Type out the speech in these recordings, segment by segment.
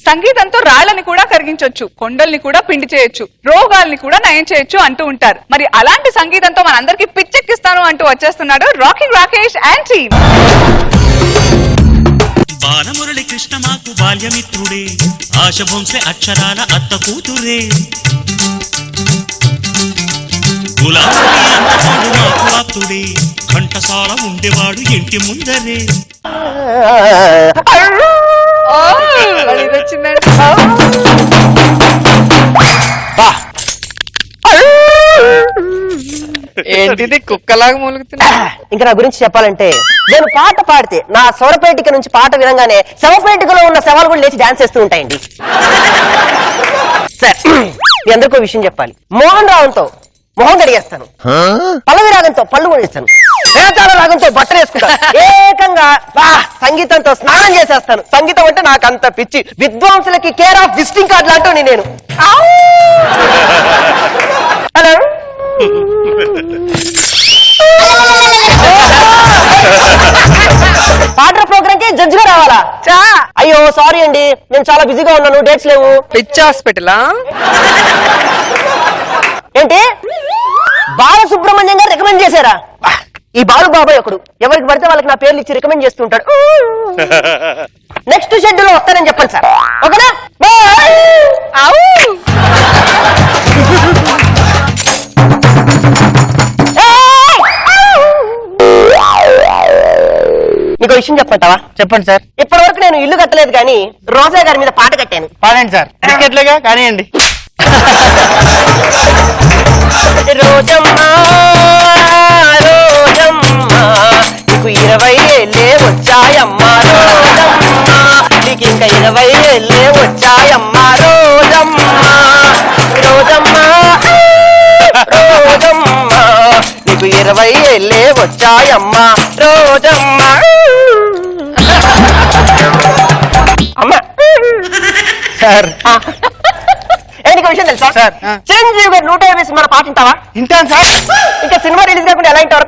సంగీతంతో రాళ్ళని కూడా కరిగించొచ్చు, కొండల్ని కూడా పిండి చేయొచ్చు, రోగాల్ని కూడా నయం చేయొచ్చు అంటూ ఉంటారు. మరి అలాంటి సంగీతంతో మనందరికీ పిచ్చెక్కిస్తాను అంటూ వచ్చేస్తున్నాడు rocking Rakesh and team. Balamurali Krishna మాకు బాల్యమిత్రుడే, ఆశ భోంసే అక్షరాల అత్త కూతురే, గులాబీ అందవాడు మాకు ఆప్తుడే, ఘంటసాల ఉండేవాడు ఇంటి ముందరే. ఏంటిది కుక్కలాగా మూలుగుతున్నా? ఇంకా నా గురించి చెప్పాలంటే నేను పాట పాడితే నా స్వరపేటిక నుంచి పాట వినంగానే శవపేటికలో ఉన్న శవాలు కూడా లేచి డాన్స్ చేస్తూ ఉంటాయండి. సార్ మీ అందరికీ విషయం చెప్పాలి. మోహన్ రావంతో మొహం కడిగేస్తాను, పల్లవి రాగంతో పళ్ళు కొడేస్తాను, వేతాళ రాగంతో బట్టలు వేసుకుంటాను, ఏకంగా సంగీతంతో స్నానం చేసేస్తాను. సంగీతం అంటే నాకు అంత పిచ్చి. విద్వాంసులకి కేర్ ఆఫ్ విజిటింగ్ కార్డు లాంటి నేను. హలో పాటల ప్రోగ్రామ్ కి జడ్జ్ గా రావాలా? అయ్యో సారీ అండి, నేను చాలా బిజీగా ఉన్నాను, డేట్స్ లేవు. పిచ్చి హాస్పిటలా ఏంటి? బాలసుబ్రహ్మణ్యం గారు రికమెండ్ చేశారా? ఈ బాలు బాబాయ్ ఒకడు ఎవరికి పడితే వాళ్ళకి నా పేర్లు ఇచ్చి రికమెండ్ చేస్తుంటాడు. నెక్స్ట్ షెడ్యూల్ లో వస్తానని చెప్పండి సార్, ఓకేనా? మీకు విషయం చెప్పంటావా? చెప్పండి సార్. ఇప్పటి వరకు నేను ఇల్లు కట్టలేదు కానీ రోజా గారి మీద పాట కట్టాను. పాడండి సార్. టికెట్లుగా కానివ్వండి. రోజమ్మా రోజమ్మా నీకు 20 ఏళ్ళే వచ్చాయమ్మా రోజమ్మా, నీకు ఇంకా 20 ఏళ్ళే వచ్చాయమ్మా రోజమ్మా, రోజమ్మా రోజమ్మా నీకు 20 ఏళ్ళే వచ్చాయమ్మా రోజమ్మా. అమ్మా సార్ ఏంటి విషయం తెలుసా సార్? చిరంజీవి గారు 150 సినిమా పాట వింటావా? వింటాను సార్. ఇంకా సినిమా రిలీజ్ కాకుండా ఎలా వింటారు?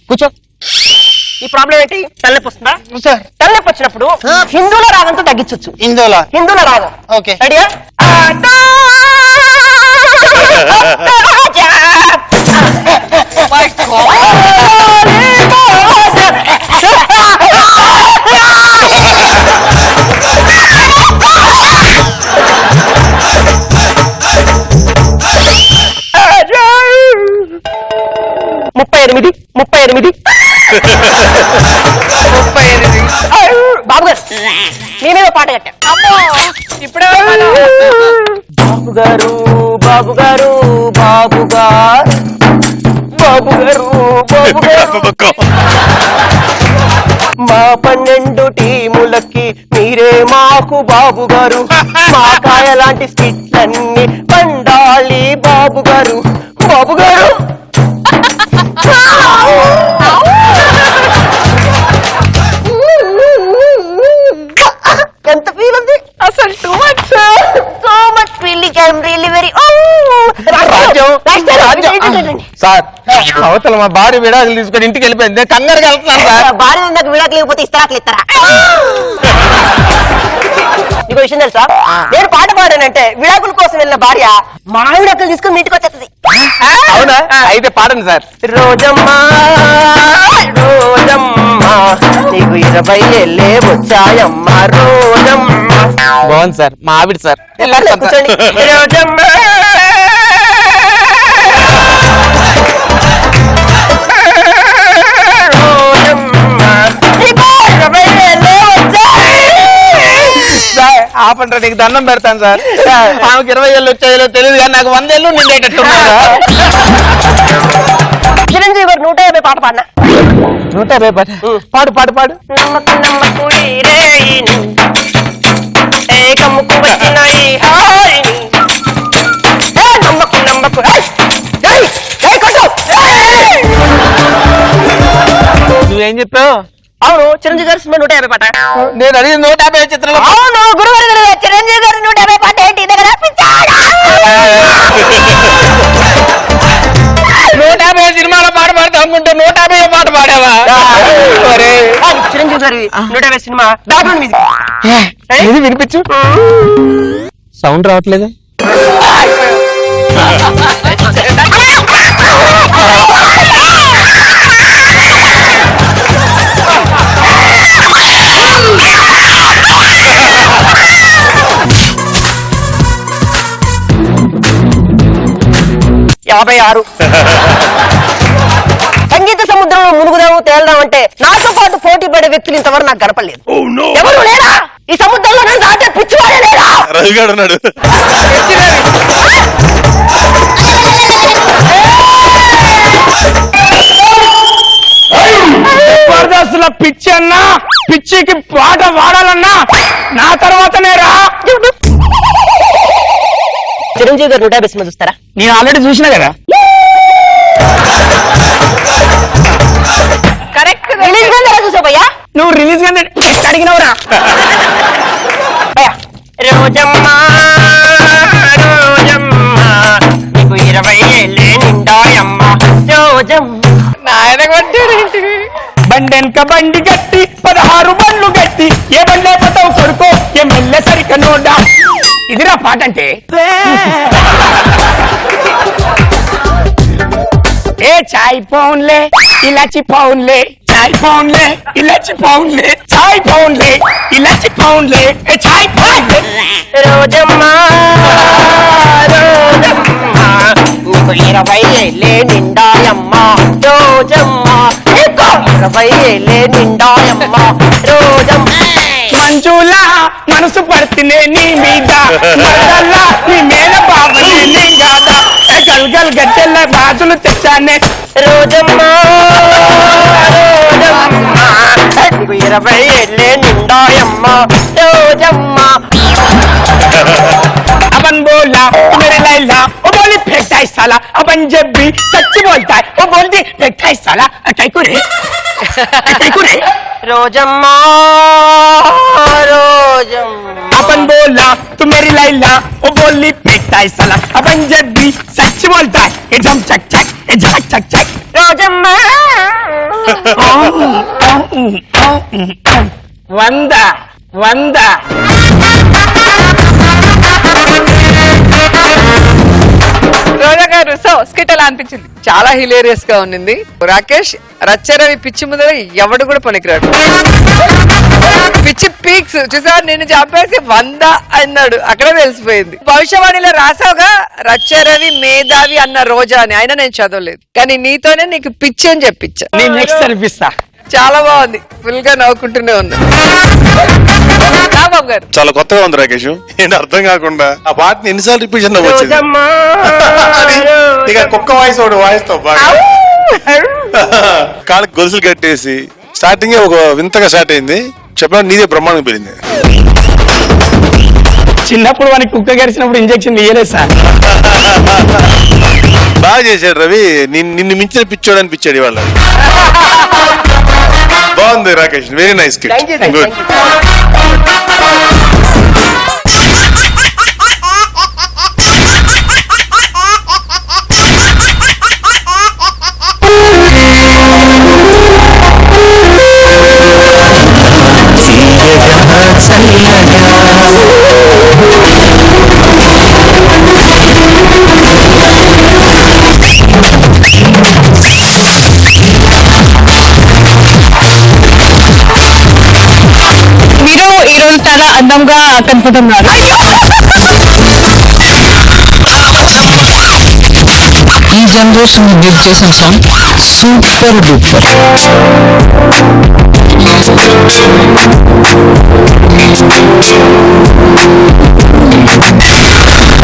కూర్చో. ఈ ప్రాబ్లం ఏంటి? తలనొప్పి వస్తుందా? తలనొప్పి వచ్చినప్పుడు హిందూల రాగంతో తగ్గించవచ్చు. హిందూల రాగం. ఓకే రెడీయా? ముప్పై ఎనిమిది బాబు గారు నేనే పాట కట్టా. ఇప్పుడే బాబు గారు బాబు గారు బాబు గారు బాబు గారు బాబు గారు మా 12 టీములకి మీరే మాకు బాబు గారు, మా కాయ లాంటి స్కిట్లన్నీ పండాలి బాబు గారు, బాబు గారు. ఎంత ఫీల్ ఉంది అసలు? Too much feeling. I'm really very sir. అవతల మా భార్య విడాకులు తీసుకొని ఇంటికి వెళ్ళిపోయింది, కంగారుకి వెళ్తున్నాను సార్. భార్య ఉందాక విడాకులు లేకపోతే ఇస్తారాకులు ఇస్తారా? నీకు విషయం తెలుసా? నేను పాట పాడానంటే విడాకుల కోసం వెళ్ళిన భార్య మా విడాకులు తీసుకుని మీ ఇంటికి వచ్చేస్తుంది. అవునా? అయితే పాడండి సార్. రోజమ్మా రోజమ్మా నీకు 20 ఏళ్ళే వచ్చాయమ్మా రోజమ్మా. బాగుంది సార్, మా ఆవిడ సార్. కూర్చోండి. రోజమ్మా ఆపండి, నీకు దండం పెడతాను సార్. ఆమెకు 20 ఏళ్ళు వచ్చాయో తెలియదు కానీ నాకు 100 ఏళ్ళు నిండేటట్టు. చిరంజీవి గారు 150 పాట పాడినా. 150 పాట పాడు పాడు పాడు. నువ్వేం చెప్పావు? అవును చిరంజీవి గారి సినిమా 150 పాట. నేను అడిగి 150 చిత్రాలు. అవును గురువారి గారు చిరంజీవి గారి 150 పాట ఏంటి? 150 సినిమాలో పాట పాడతాం అనుకుంటే 150 పాట పాడావా? ఒరే, చిరంజీవి గారి 150 సినిమా బ్యాక్గ్రౌండ్ మ్యూజిక్ ఇది వినిపించు. సౌండ్ రావట్లేదు. యాభై 56. సంగీత సముద్రంలో మునుగుదాము తేలదాం అంటే నాతో పాటు పోటీ పడే వ్యక్తులు ఇంతవరకు నాకు గడపలేదు. ఎవరు లేరా ఈ సముద్రంలో? నేను దాటే పిచ్చివాడే లేరా? రవి గారు ఉన్నాడు. జబర్దస్తుల పిచ్చి అన్నా, పిచ్చికి పాట వాడాలన్నా నా తర్వాతనే రా. చిరంజీవి గారు 150 సినిమా చూస్తారా? నేను ఆల్రెడీ చూసినా కదా. కరెక్ట్. రిలీజ్ గా ఎలా చూసావు భయ్యా? నువ్వు రిలీజ్ గా అడిగినవరా? భయ్యా, రోజమ్మా రోజమ్మా నీకు 20 ఏళ్ళే నిండాయమ్మా రోజమ్మా. నాయన కొట్టాడు. బండెనక బండి గట్టి 16 బండ్లు గట్టి ఏ బండే పోతావు కొడుకో ఎమ్మెల్యే సరిక నోడా. ఇదిరా పాట అంటే. ఏ చాయ్ పౌన్లే ఇలాచి పౌన్లే, చాయ్ పౌన్లే ఇలాచి పౌన్లే, చాయ్ పౌన్లే ఇలాచి పౌన్లే, ఏ చాయ్ పౌన్లే. రోజమ్మా రోజమ్మా నీకు 20 ఏళ్ళే నిండాయమ్మా రోజమ్మా నీకు 20 ఏళ్ళే నిండాయమ్మా రోజమ్మా. మంజులా మనసు పడుతునే నీ మీద, మరదల్లా నీ మేల బాబనే నీ గాద, గల్ గల్ గడ్డెల్ల గాజులు తెచ్చానే. రోజమ్మా రోజమ్మా నీకు 20 ఏళ్ళే నిండాయమ్మా రోజమ్మా. अपन बोला मेरे लैला, वो बोली फेंकता है साला. अपन जब भी सच बोलता है वो बोलती फेंकता है साला. कैकू रे రోజమ్మా రోజమ్మా. अपन बोला तू मेरी लैला, वो बोली फेंकता है साला. अपन जब भी सच बोलता है ये झम चक चक, ये झक चक चक. రోజమ్మా 100 రోజా గారు, సో స్కిట్ ఎలా అనిపించింది? చాలా హిలేరియస్ గా ఉన్నింది. రాకేష్ రచ్చరవి పిచ్చి ముందర ఎవడు కూడా పనికిరాడు. పిచ్చి పీక్స్ చూసా, నేను చంపేసి 100 అన్నాడు, అక్కడే తెలిసిపోయింది. భవిష్యవాణిలో రాసావుగా రచ్చరవి మేధావి అన్న రోజా అని. అయినా నేను చదవలేదు, కానీ నీతోనే నీకు పిచ్చి అని చెప్పించా. నేను నెక్స్ట్ అనిపిస్తా. చాలా బాగుంది, ఫుల్ గా నవ్వుకుంటూనే ఉన్నా. రాంబాబు గారు, చాలా కొత్తగా ఉంది రాకేష్. ఏంటి అర్థం కాకుండా ఆ పాటని ఎన్నిసార్లు రిపీట్ వచ్చింది. రోజమ్మా ఇక కుక్క వాయిస్ ఒకటి వాయిస్తావు బాగా. కాళ్ళకి గొలుసులు కట్టేసి స్టార్టింగ్ ఒక వింతగా స్టార్ట్ అయింది. చెప్పిన నీదే బ్రహ్మాండం పెరిగింది. చిన్నప్పుడు వానికి కుక్క గరిచినప్పుడు ఇంజెక్షన్ ఇయ్యలేదు సార్. బాగా చేశాడు రవి. నిన్ను మించిన పిచ్చోడు అనిపించాడు ఇవాళ. బాగుంది Rakesh, very nice kit. Thank you, sir. Good. మీరు ఈ రోజు చాలా అందంగా కనపడుతున్నారు. ఈ జనరేషన్ గిఫ్ట్ చేసిన సాంగ్ సూపర్ డూపర్.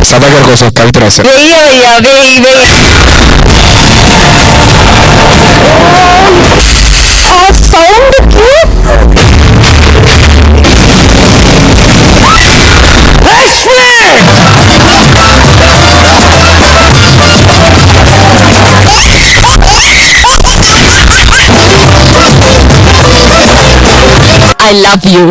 సభాగారి కోసం కవిత రాశారు. వెయ్యవయ్యా వెయ్యి వెయ్యి. I love you.